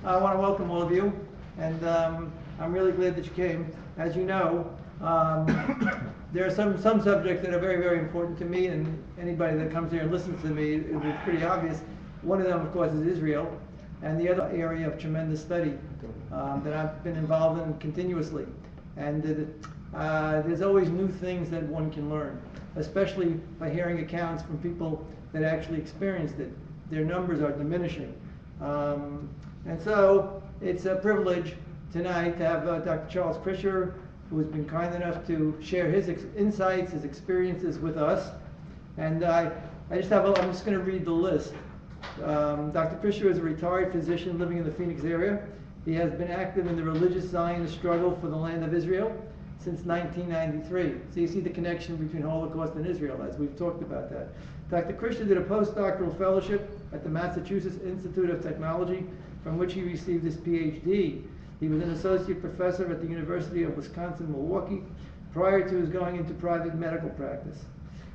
I want to welcome all of you, and I'm really glad that you came. As you know, there are some subjects that are very, very important to me, and anybody that comes here and listens to me, it'll be pretty obvious. One of them, of course, is Israel, and the other area of tremendous study that I've been involved in continuously. And there's always new things that one can learn, especially by hearing accounts from people that actually experienced it. Their numbers are diminishing. And so it's a privilege tonight to have Dr. Charles Krischer, who has been kind enough to share his insights, his experiences with us. And I'm just going to read the list. Dr. Krischer is a retired physician living in the Phoenix area. He has been active in the religious Zionist struggle for the land of Israel since 1993. So you see the connection between Holocaust and Israel, as we've talked about that. Dr. Krischer did a postdoctoral fellowship at the Massachusetts Institute of Technology, from which he received his PhD. He was an associate professor at the University of Wisconsin-Milwaukee prior to his going into private medical practice.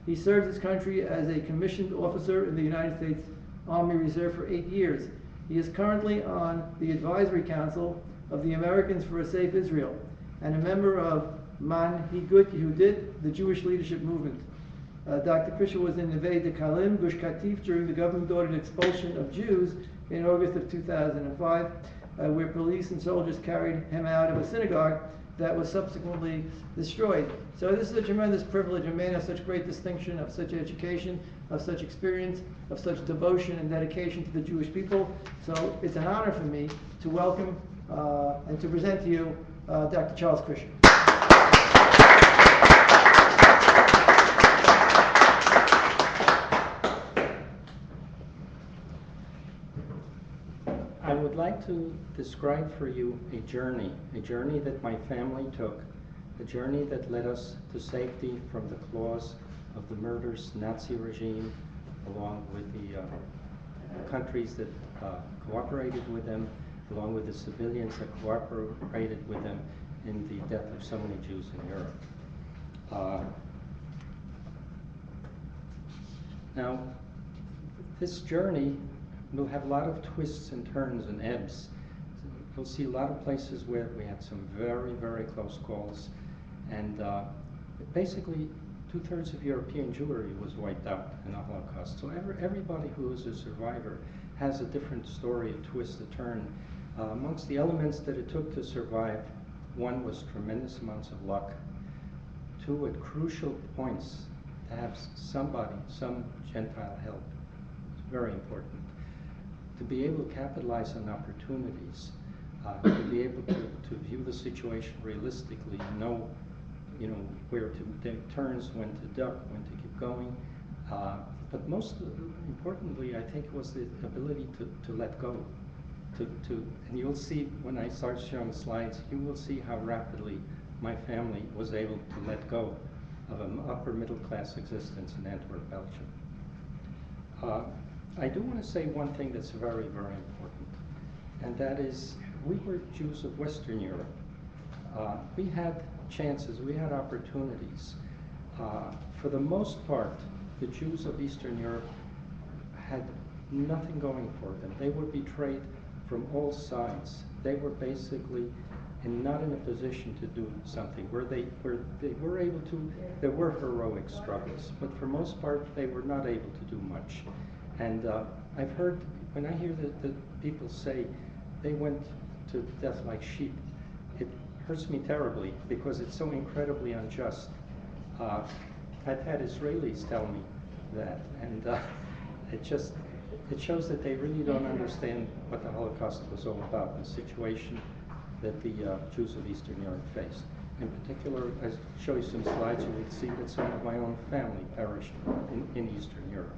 He served his country as a commissioned officer in the United States Army Reserve for 8 years. He is currently on the Advisory Council of the Americans for a Safe Israel and a member of Manhigut Yehudit, the Jewish leadership movement. Dr. Krischer was in Neve Dekalim, Gush Katif, during the government-ordered expulsion of Jews in August of 2005, where police and soldiers carried him out of a synagogue that was subsequently destroyed. So this is a tremendous privilege, a man of such great distinction, of such education, of such experience, of such devotion and dedication to the Jewish people. So it's an honor for me to welcome and to present to you Dr. Charles Krischer. I would like to describe for you a journey that my family took, a journey that led us to safety from the claws of the murderous Nazi regime, along with the countries that cooperated with them, along with the civilians that cooperated with them in the death of so many Jews in Europe. Now, this journey will have a lot of twists and turns and ebbs. You'll see a lot of places where we had some very, very close calls, and basically 2/3 of European Jewry was wiped out in the Holocaust. So everybody who is a survivor has a different story, a twist, a turn. Amongst the elements that it took to survive, one was tremendous amounts of luck. Two, at crucial points, to have somebody, some Gentile help. It's very important. To be able to capitalize on opportunities, to be able to view the situation realistically, know where to take turns, when to duck, when to keep going. But most importantly, I think, was the ability to let go. And you'll see when I start showing slides, you will see how rapidly my family was able to let go of an upper middle class existence in Antwerp, Belgium. I do want to say one thing that's very, very important, and that is we were Jews of Western Europe. We had chances, we had opportunities. For the most part, the Jews of Eastern Europe had nothing going for them. They were betrayed from all sides. They were basically not in a position to do something. Where they were able to, there were heroic struggles, but for most part, they were not able to do much. And I've heard, when I hear the people say they went to death like sheep, it hurts me terribly because it's so incredibly unjust. I've had Israelis tell me that, and it shows that they really don't understand what the Holocaust was all about, the situation that the Jews of Eastern Europe faced. In particular, I'll show you some slides, you will see that some of my own family perished in Eastern Europe.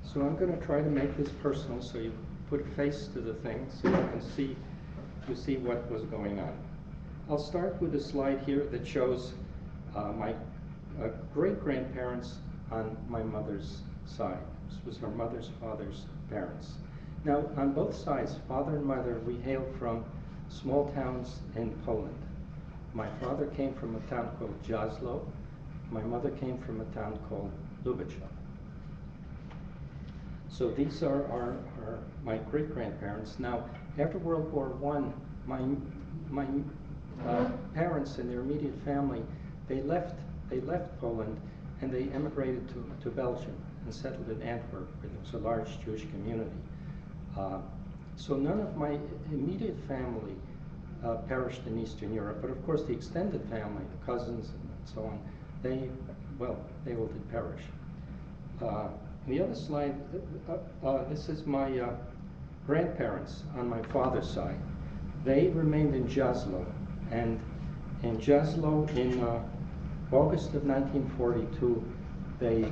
So I'm going to try to make this personal so you put a face to the thing so you can see what was going on. I'll start with a slide here that shows my great-grandparents on my mother's side. This was her mother's father's parents. Now, on both sides, father and mother, we hail from small towns in Poland. My father came from a town called Jaslo. My mother came from a town called Lubicza. So these are my great-grandparents. Now, After World War I, my parents and their immediate family, they left Poland and they emigrated to Belgium and settled in Antwerp, where there was a large Jewish community. So none of my immediate family perished in Eastern Europe, but of course the extended family, the cousins and so on, they all did perish. The other slide, this is my grandparents on my father's side. They remained in Jaslo, and in Jaslo in August of 1942, they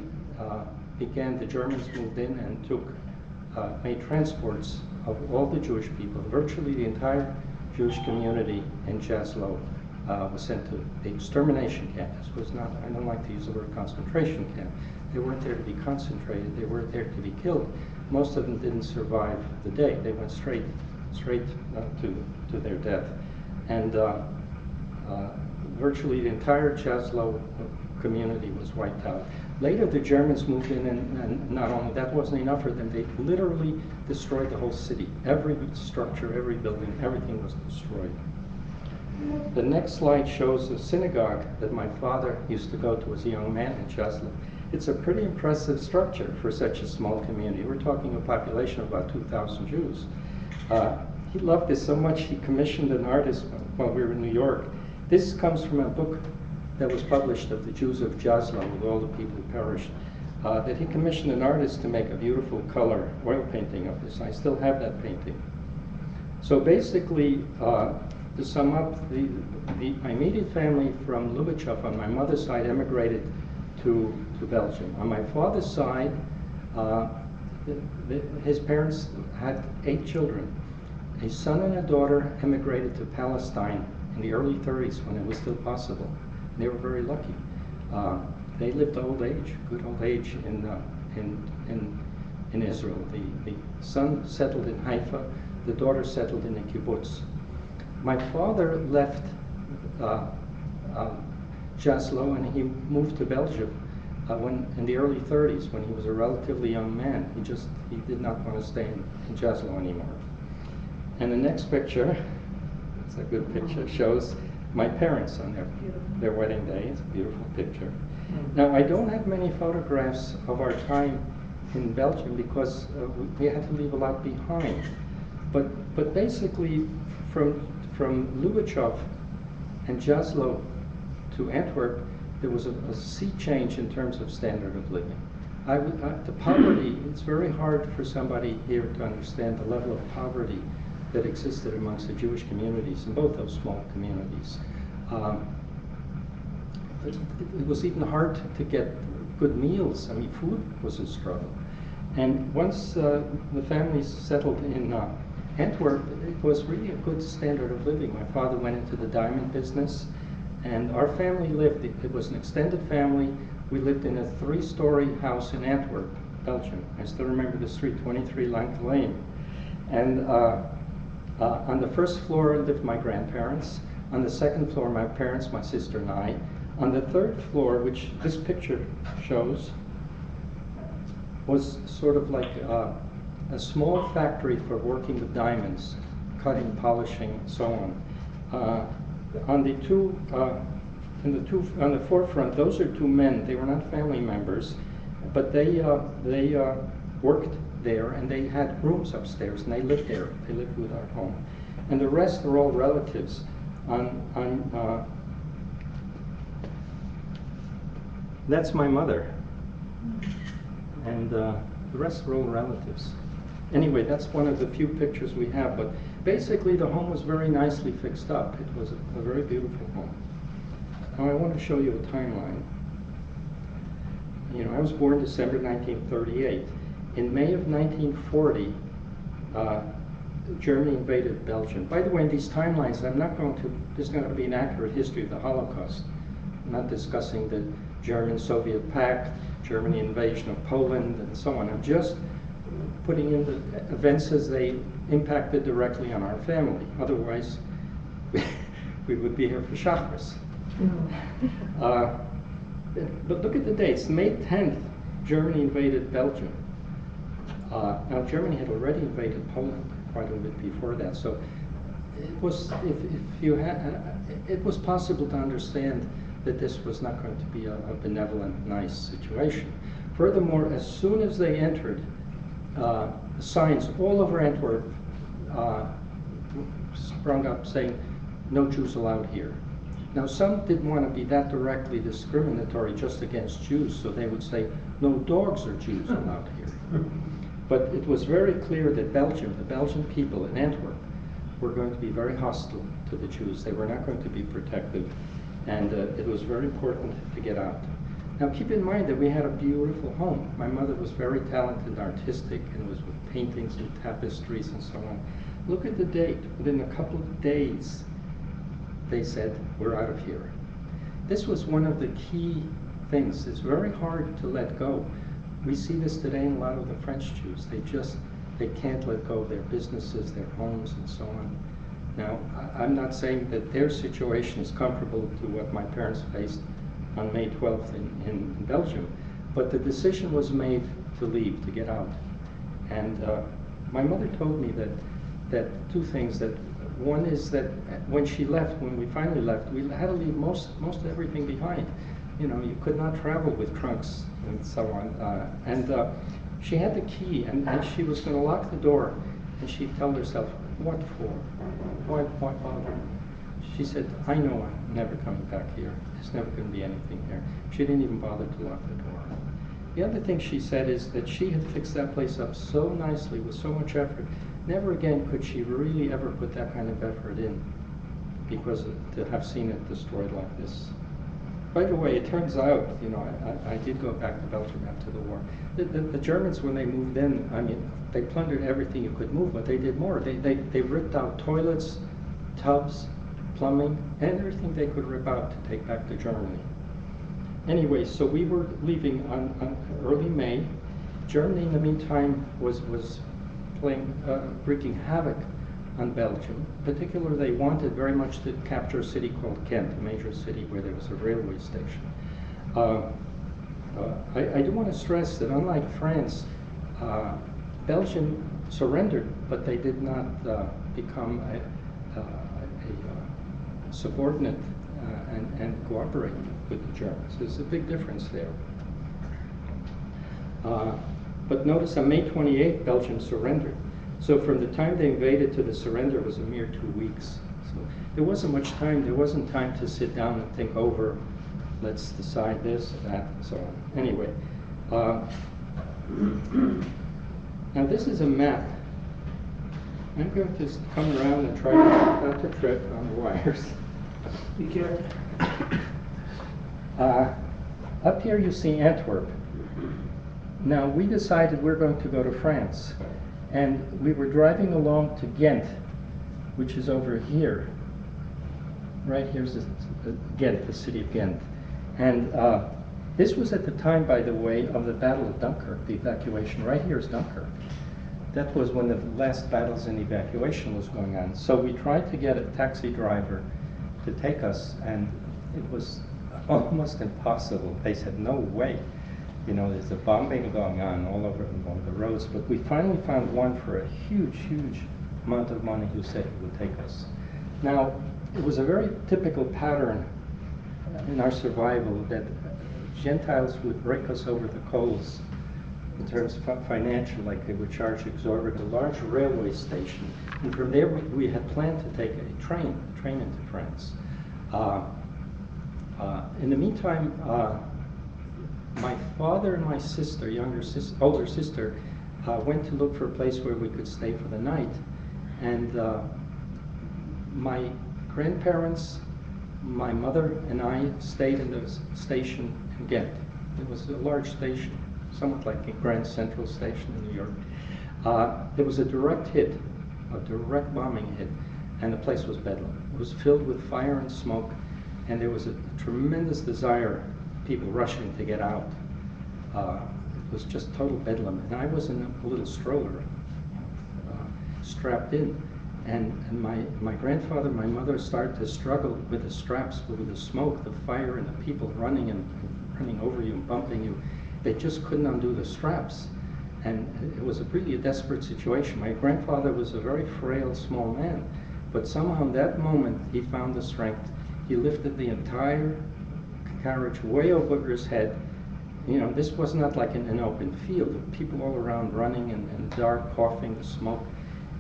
the Germans moved in and made transports of all the Jewish people. Virtually the entire Jewish community in Jaslo was sent to the extermination camp. This was not, I don't like to use the word concentration camp. They weren't there to be concentrated, they weren't there to be killed. Most of them didn't survive the day. They went straight to their death. And virtually the entire Jaslo community was wiped out. Later the Germans moved in, and not only that wasn't enough for them, they literally destroyed the whole city. Every structure, every building, everything was destroyed. The next slide shows a synagogue that my father used to go to as a young man in Jaslo. It's a pretty impressive structure for such a small community. We're talking a population of about 2,000 Jews. He loved this so much he commissioned an artist while we were in New York. This comes from a book that was published of the Jews of Jaslo, with all the people who perished, that he commissioned an artist to make a beautiful color oil painting of this. I still have that painting. So basically, to sum up, my immediate family from Lubitschov on my mother's side emigrated to Belgium. On my father's side, his parents had 8 children. A son and a daughter emigrated to Palestine in the early 30s when it was still possible. They were very lucky. They lived old age, good old age in Israel. The son settled in Haifa, the daughter settled in a kibbutz. My father left Jaslo and he moved to Belgium in the early 30s, when he was a relatively young man. He did not want to stay in Jaslo anymore. And the next picture, it's a good picture, shows my parents on their wedding day. It's a beautiful picture. Now, I don't have many photographs of our time in Belgium because we had to leave a lot behind. But basically, from Lubitschov and Jaslo to Antwerp, there was a sea change in terms of standard of living. The poverty, it's very hard for somebody here to understand the level of poverty that existed amongst the Jewish communities in both those small communities. It was even hard to get good meals. I mean, food was a struggle. And once the families settled in Antwerp, it was really a good standard of living. My father went into the diamond business, and our family lived, it was an extended family. We lived in a 3-story house in Antwerp, Belgium. I still remember the street, 23 Lank Lane. And on the first floor lived my grandparents. On the second floor, my parents, my sister, and I. On the third floor, which this picture shows, was sort of like a small factory for working with diamonds, cutting, polishing, and so on. On the forefront, those are 2 men. They were not family members, but they worked there, and they had rooms upstairs, and they lived there. They lived with our home, and the rest are all relatives. That's my mother, and the rest are all relatives. Anyway, that's one of the few pictures we have, but basically the home was very nicely fixed up. It was a very beautiful home. Now I want to show you a timeline. You know, I was born December 1938. In May of 1940, Germany invaded Belgium. By the way, in these timelines, this is not going to be an accurate history of the Holocaust. I'm not discussing the German-Soviet pact, Germany invasion of Poland, and so on. I'm just putting in the events as they impacted directly on our family. Otherwise, we would be here for Shachris. But look at the dates. May 10th, Germany invaded Belgium. Now, Germany had already invaded Poland. quite a bit before that. So it was, if you had, it was possible to understand that this was not going to be a benevolent, nice situation. Furthermore, as soon as they entered, signs all over Antwerp sprung up saying, "No Jews allowed here." Now, some didn't want to be that directly discriminatory just against Jews, so they would say, "No dogs or Jews allowed here." But it was very clear that Belgium, the Belgian people in Antwerp, were going to be very hostile to the Jews. They were not going to be protective, and it was very important to get out. Now, keep in mind that we had a beautiful home. My mother was very talented and artistic, and was with paintings and tapestries and so on. Look at the date. Within a couple of days, they said, "We're out of here." This was one of the key things. It's very hard to let go. We see this today in a lot of the French Jews. They can't let go of their businesses, their homes, and so on. Now, I'm not saying that their situation is comparable to what my parents faced on May 12th in Belgium, but the decision was made to leave, to get out. And my mother told me that two things. That one is that when she left, when we finally left, we had to leave most of everything behind. You know, you could not travel with trunks and so on. She had the key, and she was going to lock the door, and she'd tell herself, "What for? Why bother?" She said, "I know I'm never coming back here. There's never going to be anything here." She didn't even bother to lock the door. The other thing she said is that she had fixed that place up so nicely with so much effort. Never again could she really ever put that kind of effort in, because to have seen it destroyed like this. By the way, it turns out, you know, I did go back to Belgium after the war. The Germans, when they moved in, I mean, they plundered everything you could move, but they did more. They ripped out toilets, tubs, plumbing, and everything they could rip out to take back to Germany. Anyway, so we were leaving on early May. Germany, in the meantime, was wreaking havoc on Belgium. In particular, they wanted very much to capture a city called Ghent, a major city where there was a railway station. I do want to stress that unlike France, Belgium surrendered, but they did not become a subordinate and cooperate with the Germans. There's a big difference there. But notice on May 28th, Belgium surrendered. So from the time they invaded to the surrender was a mere 2 weeks. So there wasn't much time. There wasn't time to sit down and think over, let's decide this, that, and so on. Anyway, now this is a map. I'm going to come around and try not to trip on the wires. Be careful. Up here you see Antwerp. Now we decided we're going to go to France. And we were driving along to Ghent, which is over here. Right here's Ghent, the city of Ghent. And this was at the time, by the way, of the Battle of Dunkirk, the evacuation. Right here is Dunkirk. That was when the last battles in evacuation was going on. So we tried to get a taxi driver to take us, and it was almost impossible. They said, "No way. You know, there's a bombing going on all over the roads." But we finally found one for a huge, huge amount of money who said he would take us. Now, it was a very typical pattern in our survival that Gentiles would rake us over the coals in terms of financial, like they would charge exorbitant, a large railway station. And from there, we had planned to take a train into France. In the meantime, my father and my sister, older sister, went to look for a place where we could stay for the night. And my grandparents, my mother, and I stayed in the station in Ghent. It was a large station, somewhat like a Grand Central Station in New York. There was a direct bombing hit, and the place was bedlam. It was filled with fire and smoke, and there was a tremendous desire, people rushing to get out. It was just total bedlam, and I was in a little stroller, strapped in, and my grandfather and my mother started to struggle with the straps, with the smoke, the fire, and the people running over you and bumping you. They just couldn't undo the straps. And it was really a desperate situation. My grandfather was a very frail, small man, but somehow in that moment he found the strength. He lifted the entire carriage way over his head. You know, this was not like in an open field. People all around running and dark, coughing, the smoke.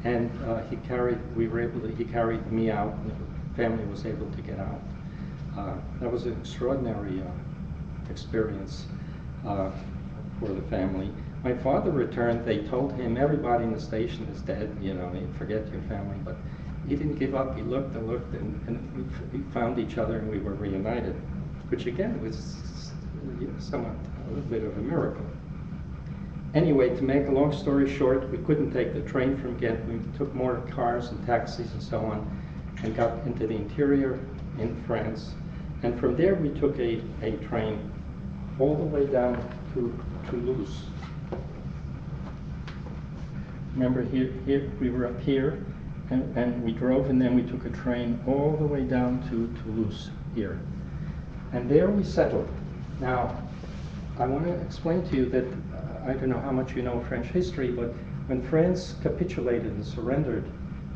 And he carried me out, and the family was able to get out. That was an extraordinary experience for the family. My father returned. They told him everybody in the station is dead, you know, forget your family. But he didn't give up. He looked and looked, and we found each other, and we were reunited, which again was somewhat a little bit of a miracle. Anyway, to make a long story short, we couldn't take the train from Ghent. We took more cars and taxis and so on, and got into the interior in France. And from there we took a train all the way down to Toulouse. Remember, here we were up here, and we drove, and then we took a train all the way down to Toulouse here. And there we settled. Now, I want to explain to you that I don't know how much you know French history, but when France capitulated and surrendered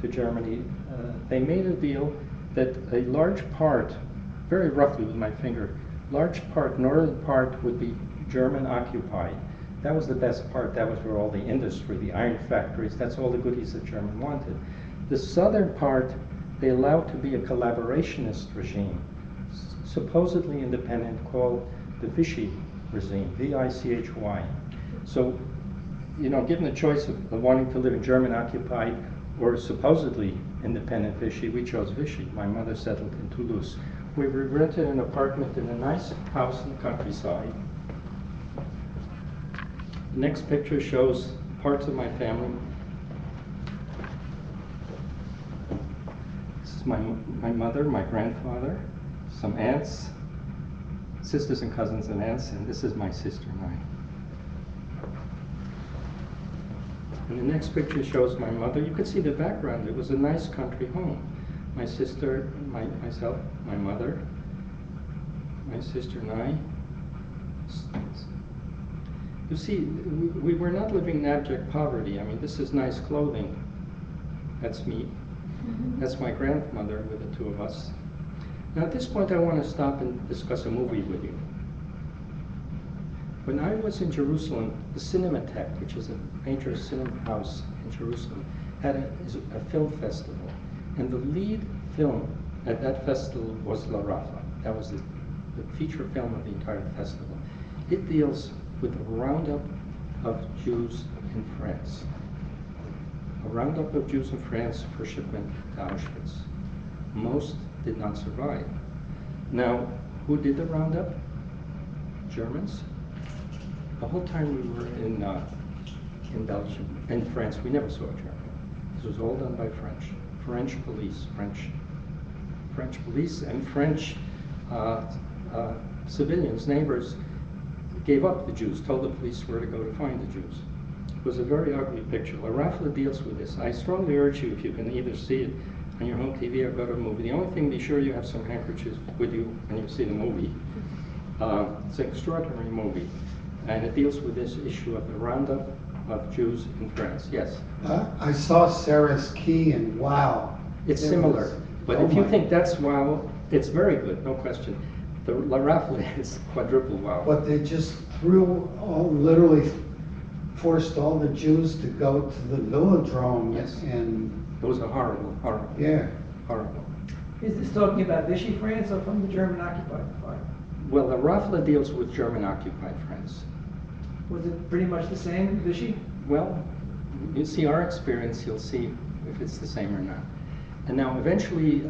to Germany, they made a deal that a large part, very roughly with my finger, northern part would be German occupied. That was the best part. That was where all the industry, the iron factories, that's all the goodies that Germany wanted. The southern part, they allowed to be a collaborationist regime, supposedly independent, called the Vichy regime, V-I-C-H-Y. So, you know, given the choice of wanting to live in German occupied or supposedly independent Vichy, we chose Vichy. My mother settled in Toulouse. We rented an apartment in a nice house in the countryside. The next picture shows parts of my family. This is my mother, my grandfather, some aunts, sisters and cousins and aunts, and this is my sister and I. And the next picture shows my mother. You could see the background. It was a nice country home. My sister, myself, my mother, my sister and I. You see, we were not living in abject poverty. I mean, this is nice clothing. That's me. Mm-hmm. That's my grandmother with the two of us. Now at this point I want to stop and discuss a movie with you. When I was in Jerusalem, the Cinematheque, which is a major cinema house in Jerusalem, had a film festival. And the lead film at that festival was La Rafla. That was the feature film of the entire festival. It deals with a roundup of Jews in France. A roundup of Jews in France for shipment to Auschwitz. Most did not survive. Now, who did the roundup? Germans. The whole time we were in Belgium, in France, we never saw a German. This was all done by French. French police and French civilians, neighbors, gave up the Jews, told the police where to go to find the Jews. It was a very ugly picture. La Rafla deals with this. I strongly urge you, if you can either see it on your home TV or go to a movie. The only thing, be sure you have some handkerchiefs with you when you see the movie. It's an extraordinary movie, and it deals with this issue of the roundup of Jews in France. Yes? I saw Sarah's Key, and wow. It's similar, but if you think that's wow, it's very good, no question. The La Rafla is quadruple wow. But they just literally forced all the Jews to go to the Velodrome. Yes. And it was a horrible. Yeah. Horrible. Is this talking about Vichy France or from the German occupied part? Well, the Rafla deals with German occupied France. Was it pretty much the same, Vichy? Well, you see our experience, you'll see if it's the same or not. And now eventually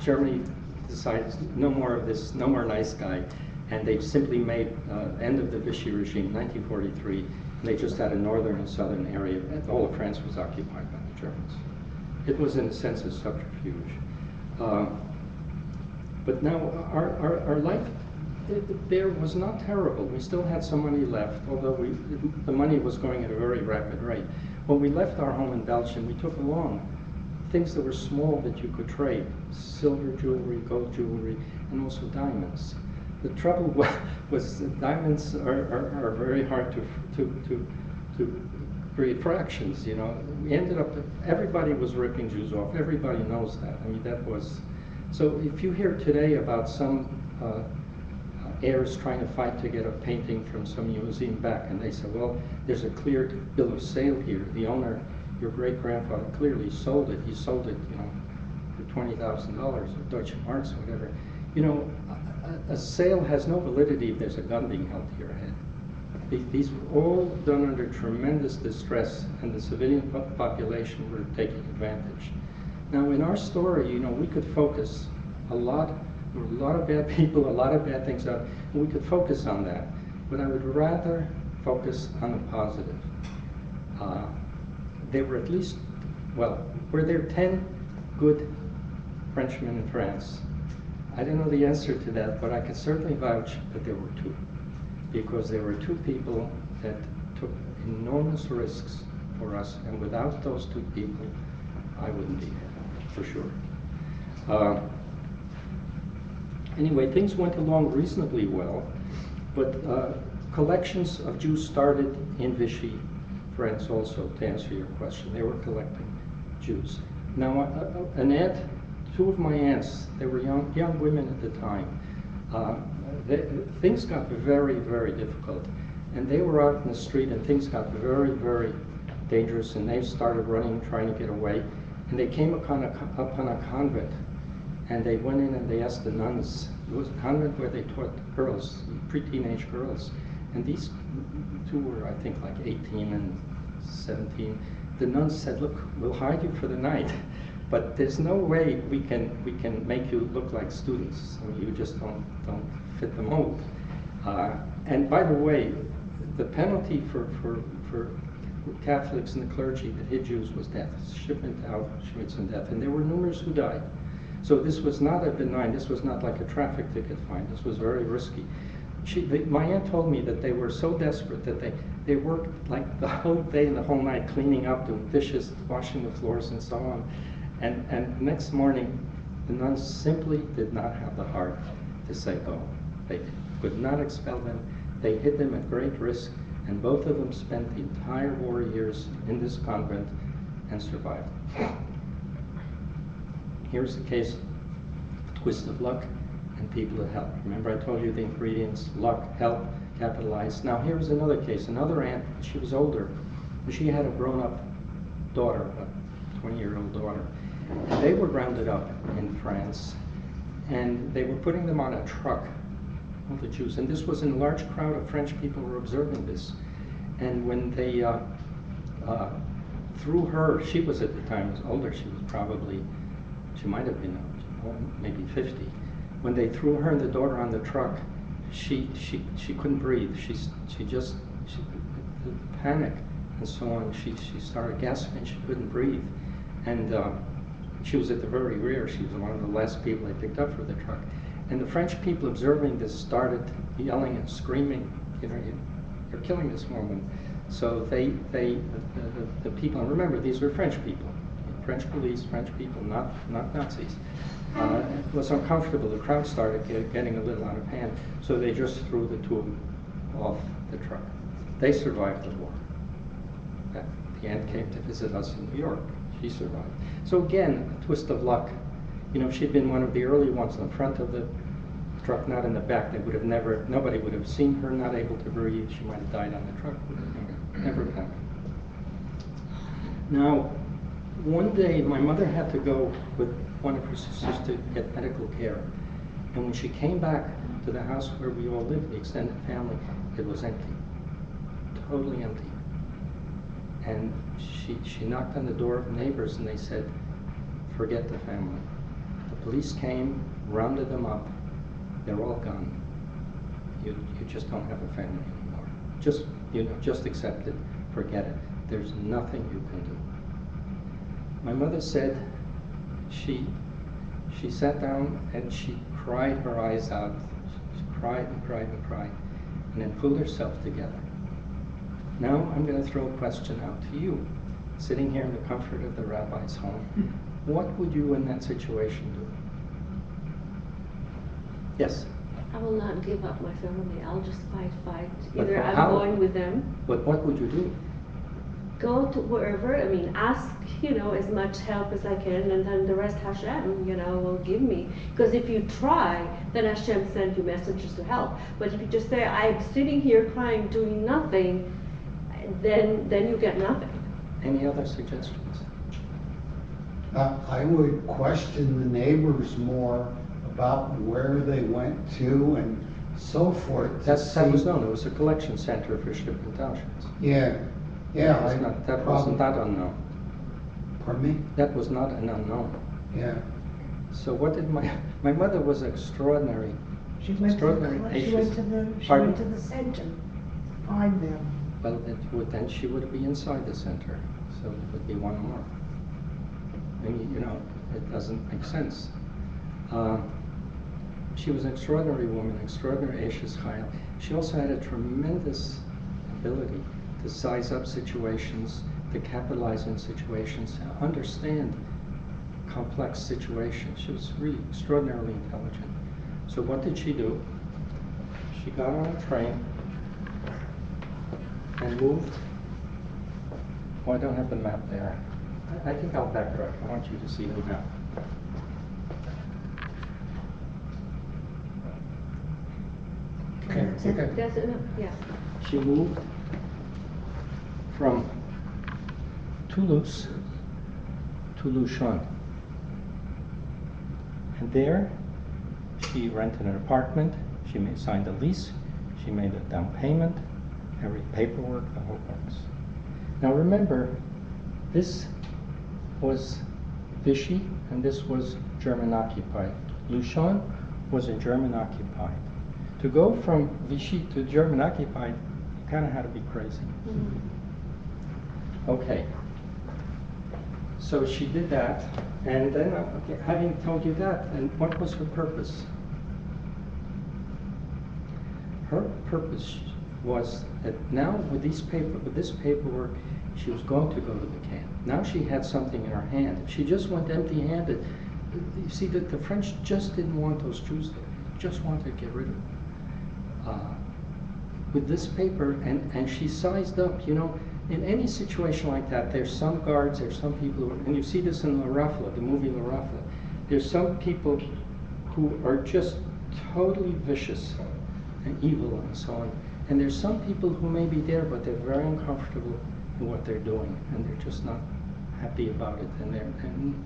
Germany decides no more of this, no more nice guy, and they simply made end of the Vichy regime, 1943, and they just had a northern and southern area. All of France was occupied by the Germans. It was in a sense a subterfuge. But now our life there was not terrible. We still had some money left, although the money was going at a very rapid rate. When we left our home in Belgium, we took along things that were small that you could trade: silver jewelry, gold jewelry, and also diamonds. The trouble was that diamonds are very hard to create fractions, you know. We ended up, everybody was ripping Jews off. Everybody knows that. I mean, that was, so if you hear today about some heirs trying to fight to get a painting from some museum back, and they say, well, there's a clear bill of sale here. The owner, your great-grandfather, clearly sold it. He sold it, you know, for $20,000 or Deutsche Marks or whatever. You know, a sale has no validity if there's a gun being held to your head. These were all done under tremendous distress, and the civilian population were taking advantage. Now, in our story, you know, we could focus a lot. There were a lot of bad people, a lot of bad things out, and we could focus on that. But I would rather focus on the positive. There were at least, well, were there 10 good Frenchmen in France? I don't know the answer to that, but I can certainly vouch that there were 2. Because there were 2 people that took enormous risks for us, and without those 2 people, I wouldn't be here, for sure. Anyway, things went along reasonably well, but collections of Jews started in Vichy, France also, to answer your question. They were collecting Jews. Now, an aunt, 2 of my aunts, they were young women at the time. Things got very, very difficult, and they were out in the street, and things got very, very dangerous, and they started running, trying to get away, and they came upon a convent, and they went in and they asked the nuns. It was a convent where they taught girls, pre-teenage girls, and these 2 were, I think, like 18 and 17. The nuns said, "Look, we'll hide you for the night, but there's no way we can make you look like students. I mean, you just don't fit the mold." And by the way, the penalty for Catholics and the clergy that hid Jews was death, shipment to Auschwitz and death, and there were numerous who died. So this was not a benign, this was not like a traffic ticket fine, this was very risky. My aunt told me that they were so desperate that they worked like the whole day and the whole night cleaning up, doing dishes, washing the floors and so on. And next morning, the nuns simply did not have the heart to say go. They could not expel them. They hid them at great risk, and both of them spent the entire war years in this convent and survived. Here's the case, twist of luck and people of help. Remember I told you the ingredients, luck, help, capitalized. Now here's another case, another aunt, she was older, and she had a grown-up daughter, a 20-year-old daughter. And they were rounded up in France, and they were putting them on a truck, all the Jews, and this was in a large crowd of French people who were observing this. And when they threw her, she was at the time was older, she was probably, she might have been maybe 50. When they threw her and the daughter on the truck, she couldn't breathe. She the panic and so on. She started gasping. She couldn't breathe, and she was at the very rear. She was one of the last people they picked up for the truck. And the French people observing this started yelling and screaming, you know, you're killing this woman. So the people, and remember, these were French people, French police, French people, not Nazis. It was uncomfortable. The crowd started getting a little out of hand, so they just threw the 2 of them off the truck. They survived the war. The aunt came to visit us in New York. She survived. So again, a twist of luck. You know, if she'd been one of the early ones in the front of the truck, not in the back, they would have never, nobody would have seen her not able to breathe. She might have died on the truck. Never happened. Now, one day my mother had to go with one of her sisters to get medical care. And when she came back to the house where we all lived, the extended family, it was empty. Totally empty. And she knocked on the door of neighbors and they said, forget the family. The police came, rounded them up, they're all gone. You just don't have a family anymore. Just, you know, just accept it, forget it. There's nothing you can do. My mother said she sat down and she cried her eyes out. She cried and cried and cried, and then pulled herself together. Now I'm going to throw a question out to you, sitting here in the comfort of the rabbi's home. What would you in that situation do? Yes? I will not give up my family. I'll just fight. But Either I'm how? going with them. But what would you do? go to wherever, I mean, ask, as much help as I can, and then the rest Hashem, will give me. Because if you try, then Hashem sends you messages to help. But if you just say, I'm sitting here crying, doing nothing, then you get nothing. Any other suggestions? I would question the neighbors more about where they went to and so forth. to That was see- known. It was a collection center for Shipman Townships. Yeah, That was not unknown. Pardon me? That was not an unknown. Yeah. So what did my mother was extraordinary. She went Extraordinary to patience. she Pardon? went to the center, find them. Well, then she would be inside the center, so it would be one more. I mean, it doesn't make sense. She was an extraordinary woman, extraordinary Eshes Chayil. She also had a tremendous ability to size up situations, to capitalize on situations, to understand complex situations. She was really extraordinarily intelligent. So what did she do? She got on a train and moved. Oh, I don't have the map there. I think I'll back her up. I want you to see the map. Okay. Okay. That's enough, yeah. She moved from Toulouse to Luchon. And there, she rented an apartment, she signed a lease, she made a down payment, every paperwork, the whole works. Now remember, this was Vichy, and this was German occupied. Luchon was in German occupied. To go from Vichy to German occupied, you kind of had to be crazy. Okay. So she did that, and then, okay, having told you that, and what was her purpose? Her purpose was that now with this paperwork, she was going to go to the camp. Now she had something in her hand. If she just went empty-handed, you see that the French just didn't want those Jews there. Just wanted to get rid of them. With this paper, and she sized up, in any situation like that, there's some guards, there's some people and you see this in La Rafla, the movie La Rafla, there's some people who are just totally vicious and evil and so on. And there's some people who may be there, but they're very uncomfortable in what they're doing, and they're just not happy about it, and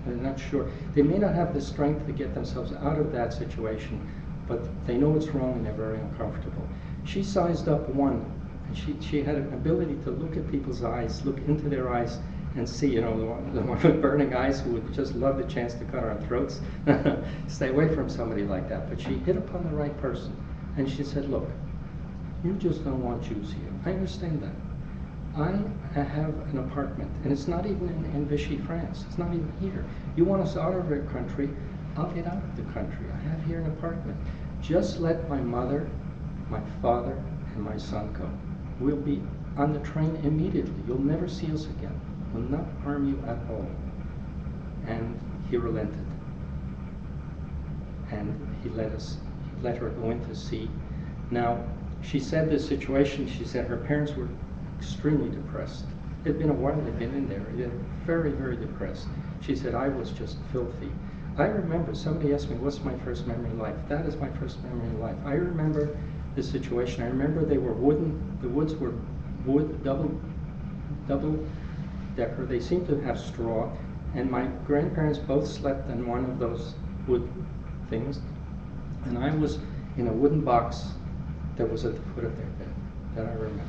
they're not sure. They may not have the strength to get themselves out of that situation, but they know it's wrong and they're very uncomfortable. She sized up one, and she had an ability to look at people's eyes, look into their eyes, and see, the one with burning eyes who would just love the chance to cut our throats. Stay away from somebody like that. But she hit upon the right person, and she said, look, you just don't want Jews here. I understand that. I have an apartment, and it's not even in Vichy, France. It's not even here. You want us out of our country, I'll get out of the country. I have here an apartment. Just let my mother, my father, and my son go. We'll be on the train immediately. You'll never see us again. We'll not harm you at all. And he relented. And he let her go in to see. Now, she said this situation, she said her parents were extremely depressed. It'd been a while they'd been in there. They were very, very depressed. She said, I was just filthy. I remember, somebody asked me, what's my first memory in life? That is my first memory in life. I remember the situation. I remember they were wooden, the woods were wood, double decker. They seemed to have straw, and my grandparents both slept in one of those wood things, and I was in a wooden box that was at the foot of their bed, that I remember.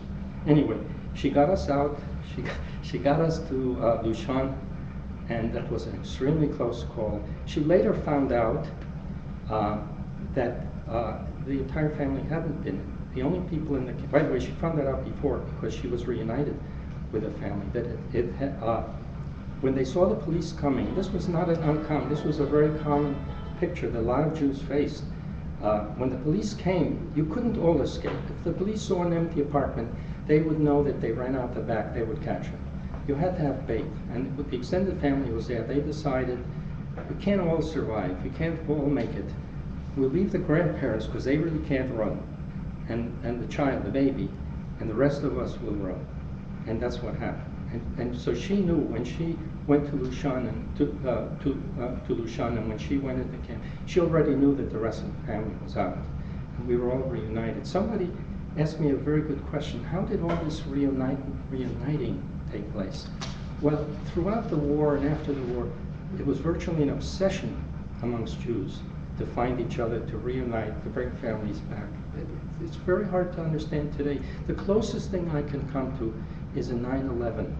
Anyway, she got us out, she got us to Luchon, and that was an extremely close call. She later found out that the entire family hadn't been. The only people in the, by the way, she found that out before because she was reunited with the family. That when they saw the police coming, this was not an uncommon, this was a very common picture that a lot of Jews faced. When the police came, you couldn't all escape. If the police saw an empty apartment, they would know that they ran out the back, they would catch them. You had to have bait. And with the extended family was there, they decided, we can't all survive, we can't all make it. We'll leave the grandparents, because they really can't run, and the child, the baby, and the rest of us will run. And that's what happened. And so she knew when she went to Lushan and to Lushan, and when she went into camp, she already knew that the rest of the family was out, and we were all reunited. Somebody asked me a very good question: how did all this reuniting take place? Well, throughout the war and after the war, it was virtually an obsession amongst Jews to find each other, to reunite, to bring families back. It's very hard to understand today. The closest thing I can come to is a 9/11,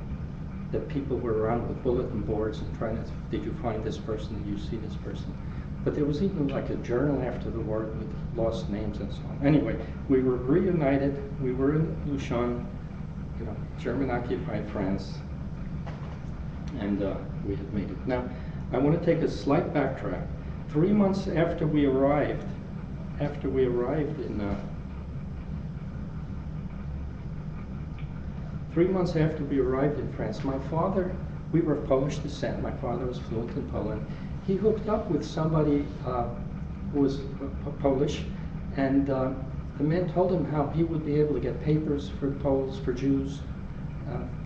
that people were around with bulletin boards and trying to, did you find this person, did you see this person? But there was even like a journal after the war with lost names and so on. Anyway, we were reunited, we were in Lushan, you know, German-occupied France, and we had made it. Now, I want to take a slight backtrack. 3 months after we arrived in 3 months after we arrived in France, my father, we were of Polish descent, my father was fluent in Poland. He hooked up with somebody who was Polish, and the man told him how he would be able to get papers for Poles, for Jews,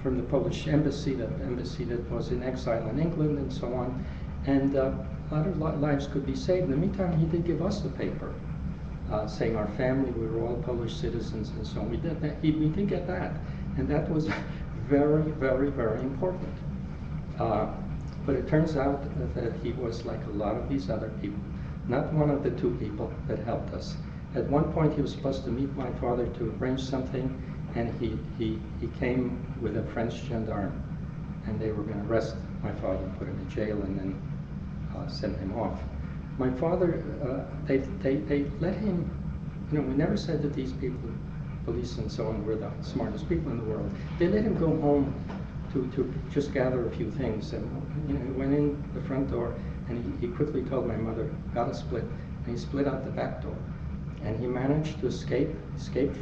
from the Polish embassy, the embassy that was in exile in England and so on, and a lot of lives could be saved. In the meantime, he did give us the paper, saying our family, we were all Polish citizens and so on. We did get that. And that was very, very, very important. But it turns out that he was like a lot of these other people, not one of the two people that helped us. At one point he was supposed to meet my father to arrange something, and he came with a French gendarme, and they were going to arrest my father and put him in jail and then send him off. My father, they let him, you know, we never said that these people, police and so on, were the smartest people in the world. They let him go home to just gather a few things. And you know, he went in the front door, and he quickly told my mother, got a split, and he split out the back door. And he managed to escape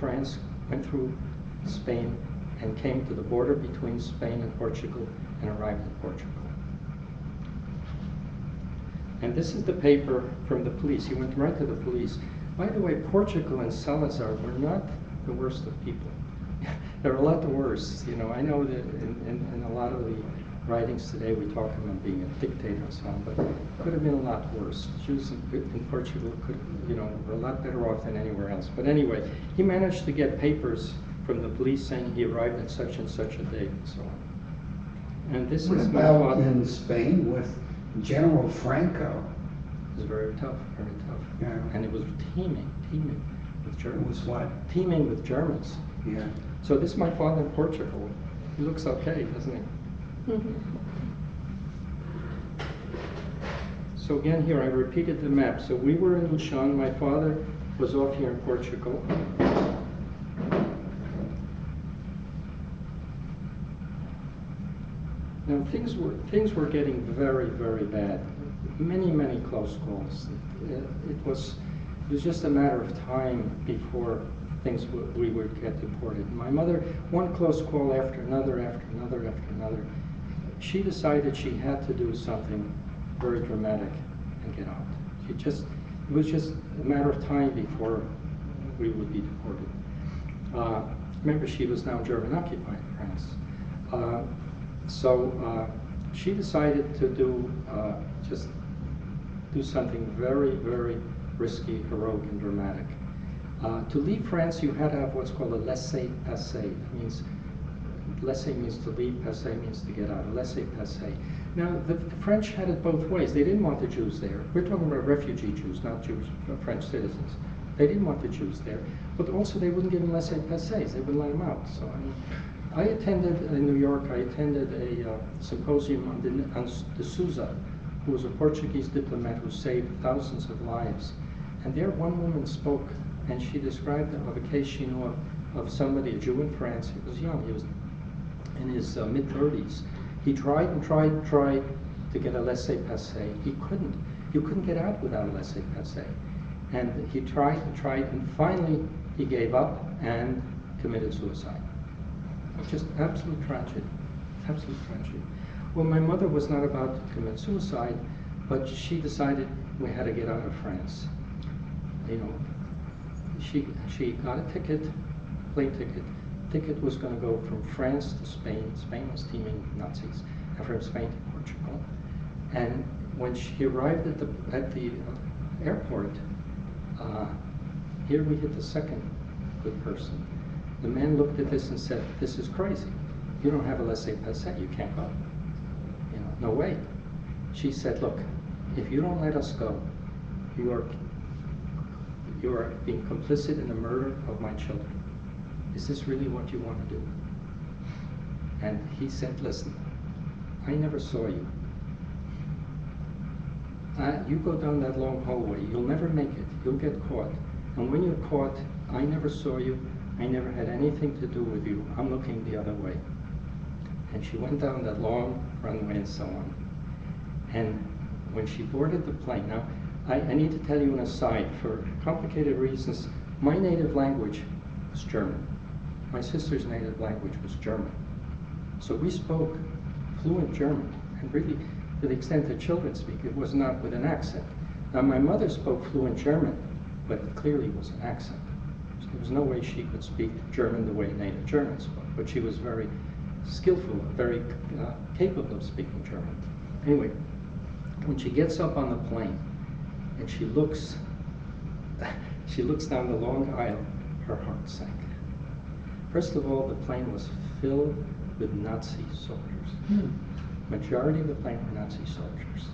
France, went through Spain, and came to the border between Spain and Portugal, and arrived in Portugal. And this is the paper from the police. He went right to the police. By the way, Portugal and Salazar were not the worst of people. They're a lot worse. You know, I know that in a lot of the writings today we talk about being a dictator and so on, but it could have been a lot worse. Jews in Portugal could, you know, were a lot better off than anywhere else. But anyway, he managed to get papers from the police saying he arrived at such and such a date and so on. And this What is my about father. in Spain with General Franco? It was very tough, very tough. Yeah. And it was teeming with It Germans. was what? Teeming with Germans. Yeah. So this is my father in Portugal. He looks okay, doesn't he? Mhm. So again here, I repeated the map. So we were in Lushan. My father was off here in Portugal. Now things were getting very, very bad. Many close calls. It was just a matter of time before we would get deported. My mother, one close call after another, after another. She decided she had to do something very dramatic and get out. It was just a matter of time before we would be deported. Remember, she was now German-occupied France. So she decided to just do something very, very risky, heroic, and dramatic. To leave France, you had to have what's called a laissez-passer. It means, laissez means to leave, passer means to get out, a laissez-passer. Now, the French had it both ways. They didn't want the Jews there. We're talking about refugee Jews, not Jews, French citizens. They didn't want the Jews there, but also they wouldn't give them laissez-passers. They wouldn't let them out. So I attended, in New York, I attended a symposium on de Souza, who was a Portuguese diplomat who saved thousands of lives. And there one woman spoke, and she described of a case she knew of somebody, a Jew in France. He was young, he was in his mid-30s. He tried to get a laissez-passer. He couldn't. You couldn't get out without a laissez-passer. And he tried, and finally he gave up and committed suicide. Just absolute tragedy, absolute tragedy. Well, my mother was not about to commit suicide, but she decided we had to get out of France. You know, she got a ticket, plane ticket, ticket was going to go from France to Spain. Spain was teeming Nazis, and from Spain to Portugal. And when she arrived at the airport, here we hit the second good person. The man looked at this and said, "This is crazy. You don't have a laissez-passer. You can't go. You know, no way." She said, "Look, if you don't let us go, you are being complicit in the murder of my children. Is this really what you want to do?" And he said, "Listen, I never saw you. You go down that long hallway, you'll never make it. You'll get caught. And when you're caught, I never saw you. I never had anything to do with you. I'm looking the other way." And she went down that long runway and so on. And when she boarded the plane, now, I need to tell you an aside. For complicated reasons, my native language was German. My sister's native language was German. So we spoke fluent German, and really, to the extent that children speak, it was not with an accent. Now, my mother spoke fluent German, but it clearly was an accent. So there was no way she could speak German the way native Germans spoke, but she was very skillful, very capable of speaking German. Anyway, when she gets up on the plane and she looks down the long aisle, her heart sank. First of all, the plane was filled with Nazi soldiers. Majority of the plane were Nazi soldiers.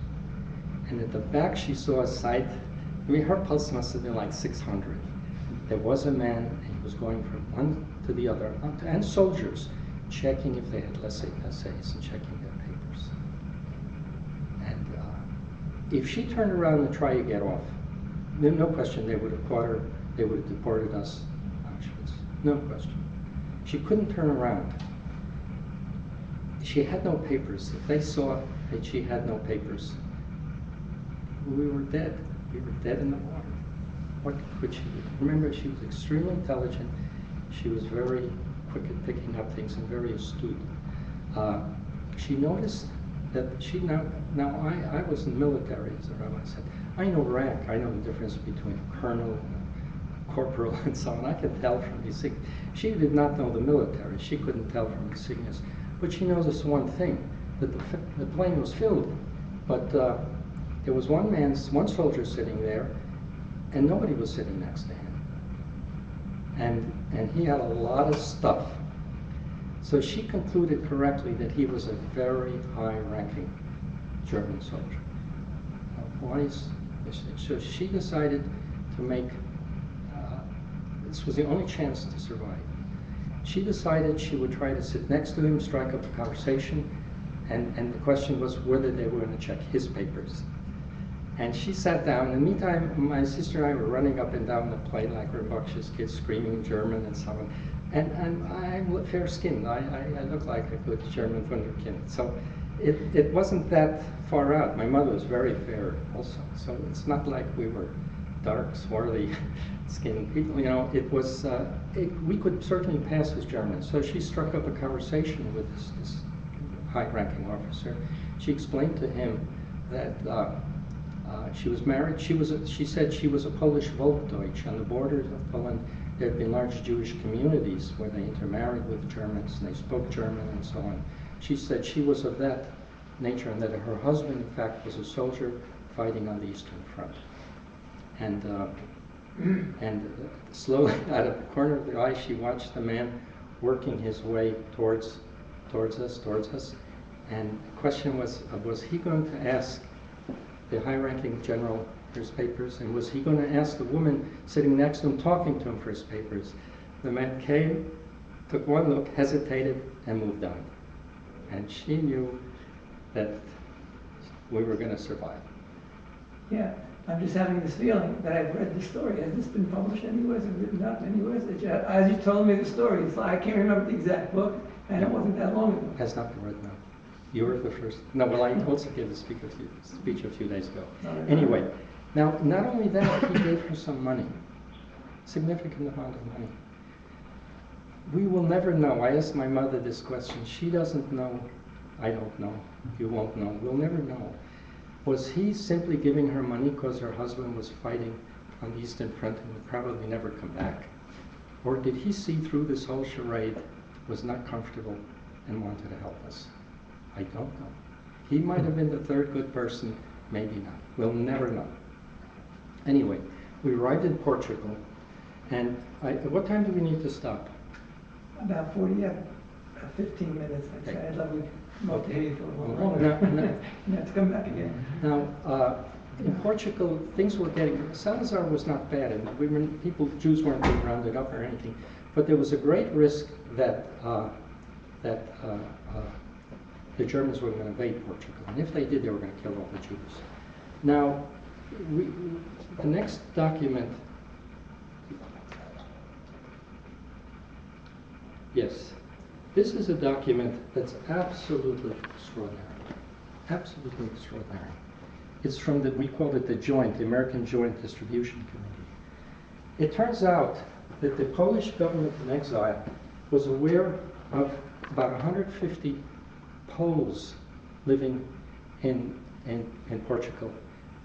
And at the back she saw a sight. I mean, her pulse must have been like 600. There was a man, and he was going from one to the other, and soldiers, checking if they had laissez-passers and checking their papers. And if she turned around and tried to get off, no question, they would have caught her, they would have deported us to Auschwitz. No question. She couldn't turn around. She had no papers. If they saw that she had no papers, we were dead. We were dead in the water. What could she do? Remember, she was extremely intelligent. She was very quick at picking up things and very astute. She noticed that I was in the military, as the rabbi said. I know rank. I know the difference between a colonel and a corporal and so on. I could tell from these things. She did not know the military. She couldn't tell from the insignias. But she knows this one thing, that the plane was filled, but there was one soldier sitting there, and nobody was sitting next to him. And he had a lot of stuff. So she concluded correctly that he was a very high-ranking German soldier. So she decided to make, this was the only chance to survive. She decided she would try to sit next to him, strike up a conversation, and the question was whether they were going to check his papers. And she sat down. In the meantime, my sister and I were running up and down the plane like rambunctious kids, screaming German and so on. And I'm fair-skinned. I look like a good German wunderkind. So it wasn't that far out. My mother was very fair also. So it's not like we were dark, swarthy skinned people. You know, it was, we could certainly pass as Germans. So she struck up a conversation with this high-ranking officer. She explained to him that she was married. She said she was a Polish Volkdeutsch. On the borders of Poland, there had been large Jewish communities where they intermarried with Germans and they spoke German and so on. She said she was of that nature and that her husband, in fact, was a soldier fighting on the Eastern Front. And slowly out of the corner of the eye, she watched the man working his way towards us. And the question was he going to ask the high-ranking general for his papers, and was he going to ask the woman sitting next to him, talking to him, for his papers? The man came, took one look, hesitated, and moved on. And she knew that we were going to survive. Yeah, I'm just having this feeling that I've read the story. Has this been published anywhere? Is it written up anywhere? As you told me the story, it's like, I can't remember the exact book, and it wasn't that long ago. Has not been written up. You were the first. No, well, I also gave a speech a few days ago. Anyway, now, not only that, he gave her some money, significant amount of money. We will never know. I asked my mother this question. She doesn't know. I don't know. You won't know. We'll never know. Was he simply giving her money because her husband was fighting on the Eastern Front and would probably never come back? Or did he see through this whole charade, was not comfortable, and wanted to help us? I don't know. He might have been the third good person, maybe not. We'll never know. Anyway, we arrived in Portugal, and at what time do we need to stop? About 15 minutes, I'd say. I'd love to motivate you for a little No, longer. no. You have to come back again. Now, in Portugal, things were getting, Salazar was not bad, and Jews weren't being rounded up or anything, but there was a great risk that the Germans were going to invade Portugal, and if they did, they were going to kill all the Jews. Now, the next document, yes, this is a document that's absolutely extraordinary, absolutely extraordinary. It's from we called it the American Joint Distribution Committee. It turns out that the Polish government in exile was aware of about 150 Poles living in Portugal,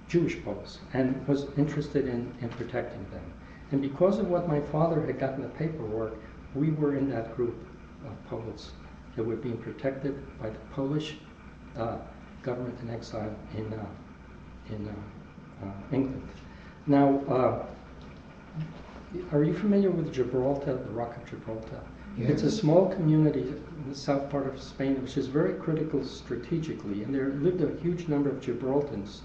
Jewish Poles, and was interested in protecting them. And because of what my father had gotten the paperwork, we were in that group of Poles that were being protected by the Polish government in exile in England. Now, are you familiar with Gibraltar, the Rock of Gibraltar? Yes. It's a small community in the south part of Spain, which is very critical strategically, and there lived a huge number of Gibraltars,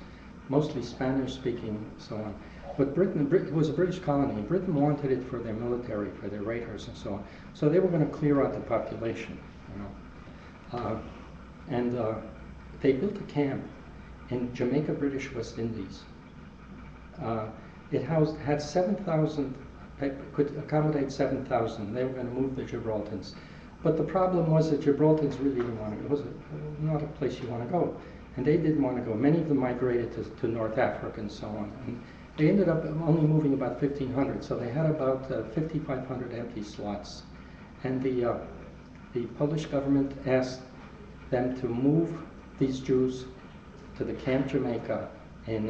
mostly Spanish-speaking, so on. But it was a British colony. Britain wanted it for their military, for their raiders, and so on. So they were going to clear out the population, you know. They built a camp in Jamaica, British West Indies. It had 7,000, could accommodate 7,000. They were going to move the Gibraltars. But the problem was that Gibraltars really didn't want to go. It was not a place you want to go. And they didn't want to go. Many of them migrated to North Africa and so on. And they ended up only moving about 1,500. So they had about 5,500 empty slots. And the Polish government asked them to move these Jews to the Camp Jamaica in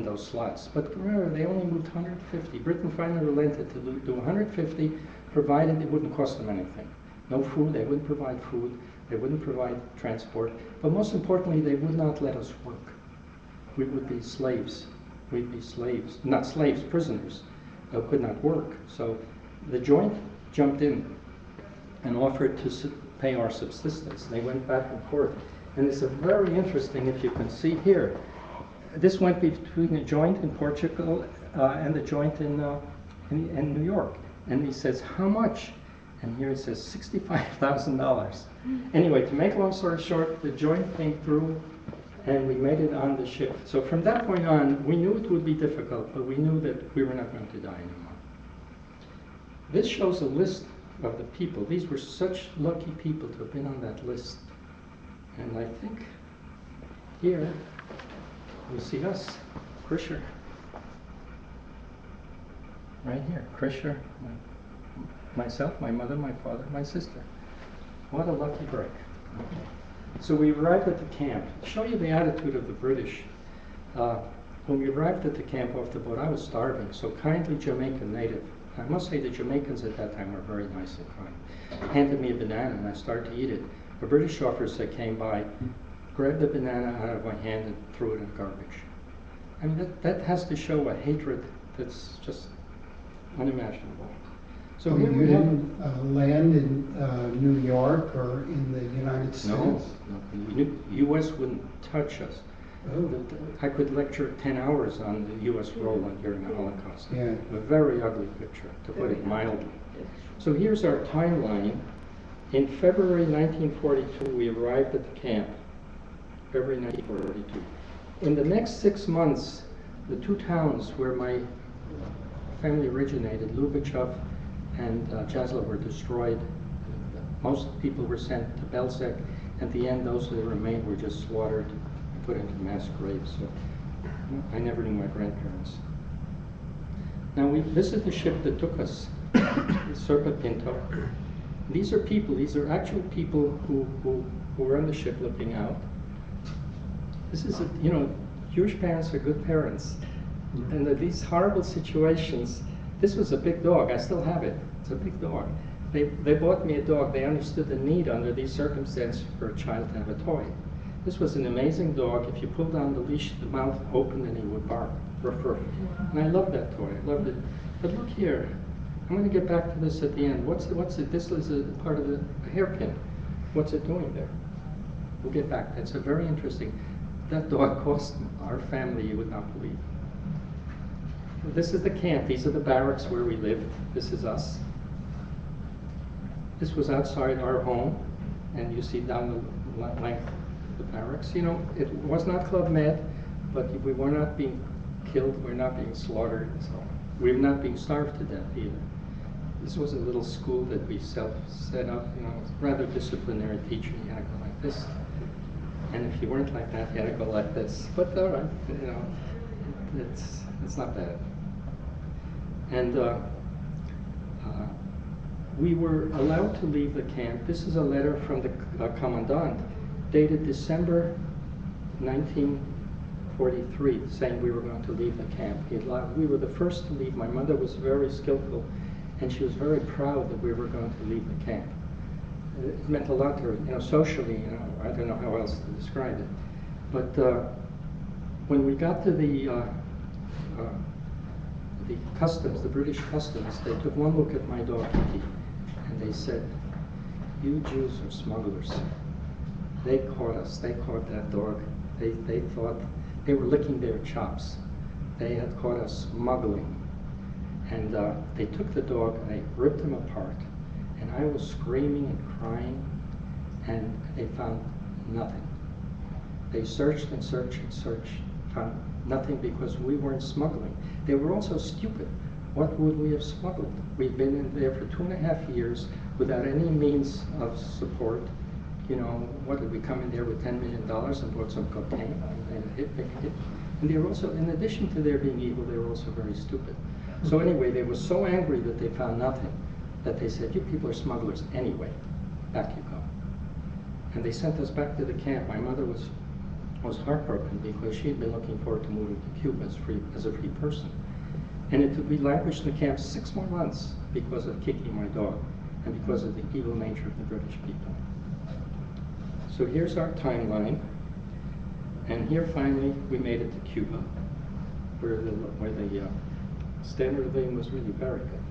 those slots. But remember, they only moved 150. Britain finally relented to do 150, provided it wouldn't cost them anything. No food, they wouldn't provide food, they wouldn't provide transport, but most importantly, they would not let us work. We would be slaves. We'd be slaves, not slaves, prisoners, who could not work. So the Joint jumped in and offered to pay our subsistence. They went back and forth. And it's a very interesting, if you can see here, this went between the Joint in Portugal and the Joint in New York. And he says, how much? And here it says $65,000. Anyway, to make a long story short, the Joint came through and we made it on the ship. So from that point on, we knew it would be difficult, but we knew that we were not going to die anymore. This shows a list of the people. These were such lucky people to have been on that list. And I think here you see us, Krischer. Right here, Krischer, myself, my mother, my father, my sister. What a lucky break. So we arrived at the camp. To show you the attitude of the British, when we arrived at the camp off the boat, I was starving, so kindly Jamaican native, I must say the Jamaicans at that time were very nice and kind, handed me a banana and I started to eat it. A British officer came by, grabbed the banana out of my hand and threw it in the garbage. I mean, that has to show a hatred that's just unimaginable. So So here you we have, didn't land in New York or in the United States? no, the U.S. wouldn't touch us. Oh, I could lecture 10 hours on the U.S. role during the Holocaust. yeah. A very ugly picture, to put it mildly. So here's our timeline. In February 1942, we arrived at the camp. February 1942. In the next 6 months, the two towns where my family originated, Lubitschov and Jasla, were destroyed. Most people were sent to Belzec. At the end, those that remained were just slaughtered and put into mass graves. So I never knew my grandparents. Now this is the ship that took us, the Serpa Pinto. These are people, these are actual people who were on the ship looking out. This is, Jewish parents are good parents. And these horrible situations, This was a big dog. I still have it. It's a big dog. They bought me a dog. They understood the need under these circumstances for a child to have a toy. This was an amazing dog. If you pull down the leash, the mouth opened and he would bark. Ruff, ruff. And I loved that toy. I loved it. But look here. I'm going to get back to this at the end. What's it? This is a part of a hairpin. What's it doing there? We'll get back. That's a very interesting. That dog cost our family, you would not believe. This is the camp. These are the barracks where we lived. This is us. This was outside our home, and you see down the length of the barracks. You know, it was not Club Med, but we were not being killed. We're not being slaughtered. So we're not being starved to death either. This was a little school that we set up. You know, rather disciplinary teacher. You had to go like this, and if you weren't like that, you had to go like this. But all right, you know, it's not bad. And we were allowed to leave the camp. This is a letter from the commandant, dated December 1943, saying we were going to leave the camp. We were the first to leave. My mother was very skillful, and she was very proud that we were going to leave the camp. It meant a lot to her, you know, socially. You know, I don't know how else to describe it. But when we got to the customs, the British customs, they took one look at my dog, Kiki, and they said, "You Jews are smugglers." They caught us. They caught that dog. They thought they were licking their chops. They had caught us smuggling. And they took the dog and they ripped him apart. And I was screaming and crying, and they found nothing. They searched and searched and searched, found nothing because we weren't smuggling. They were also stupid. What would we have smuggled? We'd been in there for 2.5 years without any means of support. You know, what did we come in there with $10 million and bought some cocaine and hit. And they were also, in addition to their being evil, they were also very stupid. So anyway, they were so angry that they found nothing that they said, "You people are smugglers anyway. Back you go." And they sent us back to the camp. My mother was heartbroken because she had been looking forward to moving to Cuba as a free person. And we languished in the camp 6 more months because of Kiki, my dog, and because of the evil nature of the British people. So here's our timeline. And here finally we made it to Cuba, where the standard of living was really very good.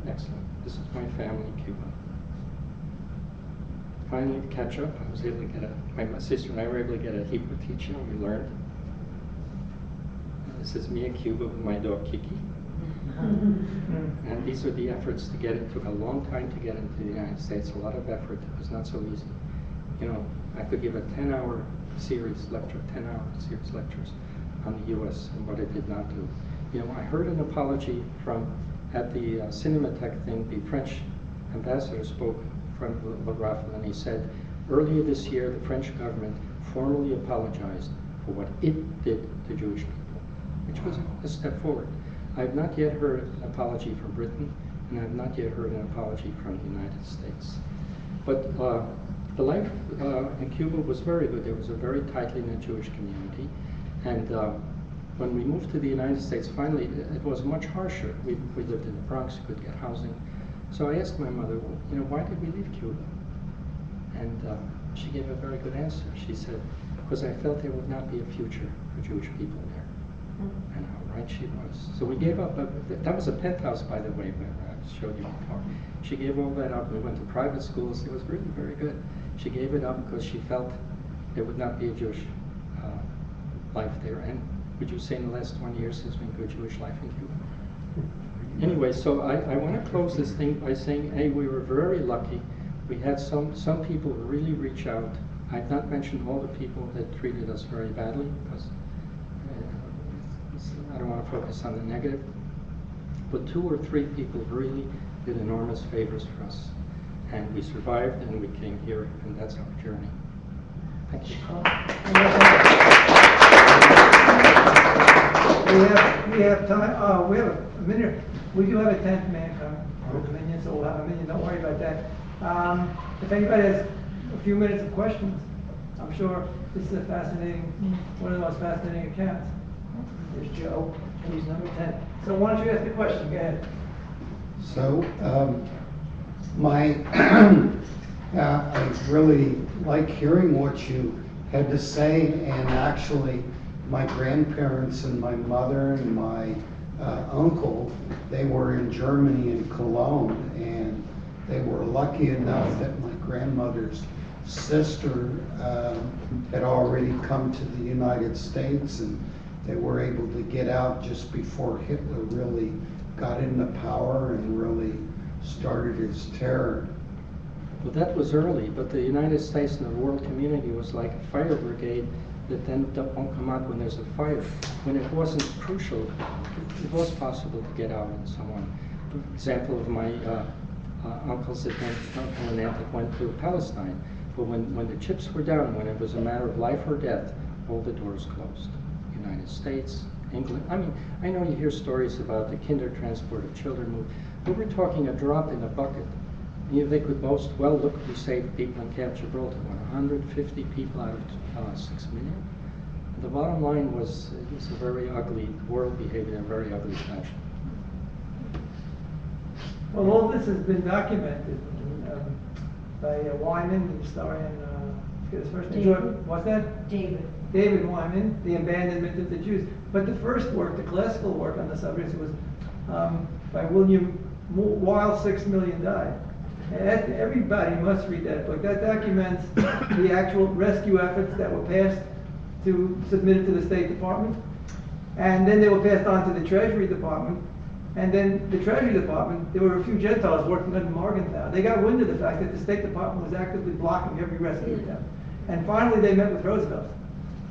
Excellent. This is my family in Cuba. Finally, to catch up, I was able to get my sister and I were able to get a Hebrew teacher, and we learned. And this is me in Cuba with my dog Kiki. And these are the efforts to get it. Took a long time to get into the United States, a lot of effort. It was not so easy. You know, I could give a 10-hour series lecture, 10-hour series lectures on the U.S. and what it did not do. You know, I heard an apology at the Cinematheque thing. The French ambassador spoke from Le Graffel, and he said, earlier this year, the French government formally apologized for what it did to Jewish people, which was a step forward. I have not yet heard an apology from Britain, and I have not yet heard an apology from the United States. But the life in Cuba was very good. There was a very tightly knit Jewish community, and when we moved to the United States, finally, it was much harsher. We lived in the Bronx, we could get housing. So I asked my mother, well, you know, why did we leave Cuba? And she gave a very good answer. She said, because I felt there would not be a future for Jewish people there. And how right she was. So we gave up, that was a penthouse, by the way, where I showed you before. She gave all that up. We went to private schools. It was really very good. She gave it up because she felt there would not be a Jewish life there. And would you say in the last 20 years there's been good Jewish life in Cuba? Anyway, so I want to close this thing by saying, hey, we were very lucky. We had some people really reach out. I've not mentioned all the people that treated us very badly, because I don't want to focus on the negative. But 2 or 3 people really did enormous favors for us. And we survived, and we came here, and that's our journey. Thank you. We have time. We have a minute. We do have a 10th man coming, so we'll have a minute. Don't worry about that. If anybody has a few minutes of questions, I'm sure this is a fascinating, one of the most fascinating accounts. There's Joe, and he's number 10. So why don't you ask the question? Go ahead. So, I really like hearing what you had to say, and actually, my grandparents and my mother and my uncle, they were in Germany in Cologne, and they were lucky enough that my grandmother's sister had already come to the United States, and they were able to get out just before Hitler really got into power and really started his terror. Well, that was early, but the United States and the world community was like a fire brigade that then won't come out when there's a fire. When it wasn't crucial, it was possible to get out and so on. Example of my uncles that went to Palestine. But when the chips were down, when it was a matter of life or death, all the doors closed. United States, England. I mean, I know you hear stories about the kinder transport of children moved, but we're talking a drop in the bucket. They could boast, well, look, we saved people in Camp Gibraltar, 150 people out of 6 million. The bottom line was, it was a very ugly, the world behaved in a very ugly fashion. Well, all this has been documented by Wyman, the historian, his first name. David. What's that? David Wyman, The Abandonment of the Jews. But the first work, the classical work on the subject, was by William While 6 Million Died. And everybody must read that book. That documents the actual rescue efforts that were passed to submitted to the State Department. And then they were passed on to the Treasury Department. And then the Treasury Department, there were a few Gentiles working under Morgantown. They got wind of the fact that the State Department was actively blocking every rescue attempt. And finally they met with Roosevelt.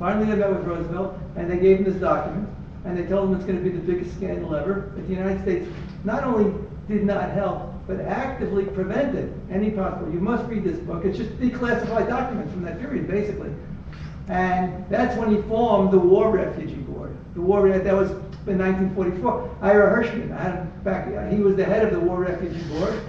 And they gave him this document. And they told him it's going to be the biggest scandal ever. That the United States not only did not help, but actively prevented any possible. You must read this book. It's just declassified documents from that period, basically. And that's when he formed the War Refugee Board. The war that was in 1944. Ira Hirschman, I had him back. He was the head of the War Refugee Board,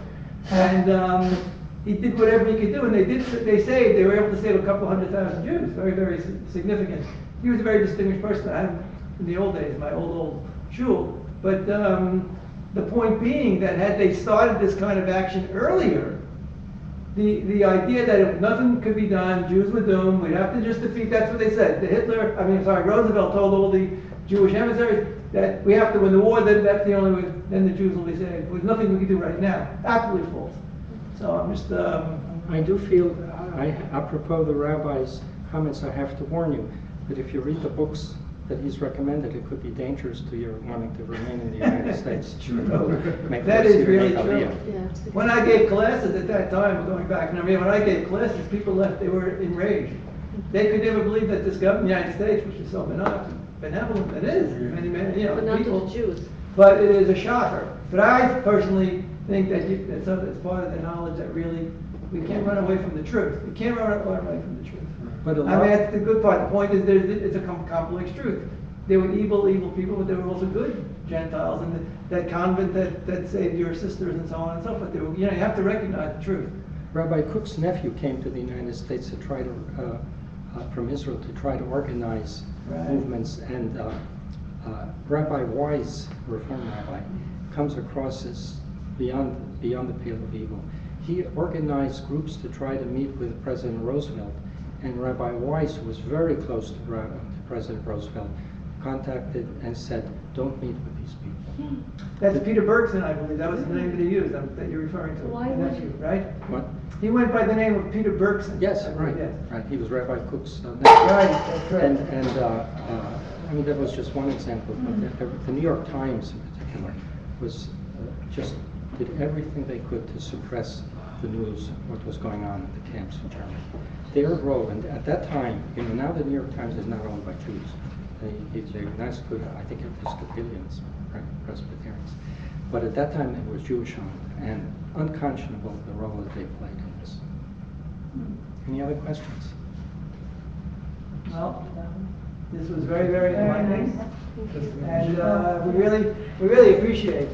and he did whatever he could do. And they were able to save a couple 100,000 Jews. Very, very significant. He was a very distinguished person. I had him in the old days, my old shul. But the point being that had they started this kind of action earlier, the idea that if nothing could be done, Jews were doomed, we'd have to just defeat, that's what they said. Roosevelt told all the Jewish emissaries that we have to win the war, that's the only way, then the Jews will be saved. There's nothing we can do right now. Absolutely false. So I'm just... I do feel, apropos the rabbi's comments, I have to warn you that if you read the books that he's recommended, it could be dangerous to your wanting to remain in the United States. True. That is really true. Yeah. When I gave classes at that time, going back, and when I gave classes, people left, they were enraged. They could never believe that this government, the United States, which is so benevolent, it is, many, But not to people. the Jews. But it is a shocker. But I personally think that it's part of the knowledge that really, we can't run away from the truth. We can't run away from the truth. But that's the good part. The point is, it's a complex truth. There were evil people, but there were also good Gentiles, and that convent that saved your sisters and so on and so forth. You have to recognize the truth. Rabbi Cook's nephew came to the United States to try to, from Israel, to try to organize movements, and Rabbi Wise, Reform Rabbi, comes across as beyond the pale of evil. He organized groups to try to meet with President Roosevelt, and Rabbi Wise, who was very close to President Roosevelt, contacted and said, don't meet with these people. That's Peter Bergson, I believe. That was the name that he used, that you're referring to. Why the would nephew, you? right? What? He went by the name of Peter Bergson. Yes, I right, believe, yes. right. He was Rabbi Cook's nephew. Right, that's right. And I mean, that was just one example, but the New York Times in particular was just did everything they could to suppress the news of what was going on at the camps in Germany. Their role, and at that time, now the New York Times is not owned by Jews. They're nice, good, I think, Episcopalians, Presbyterians. But at that time, it was Jewish owned, and unconscionable the role that they played in this. Any other questions? Well, this was very, very enlightening, and we really appreciate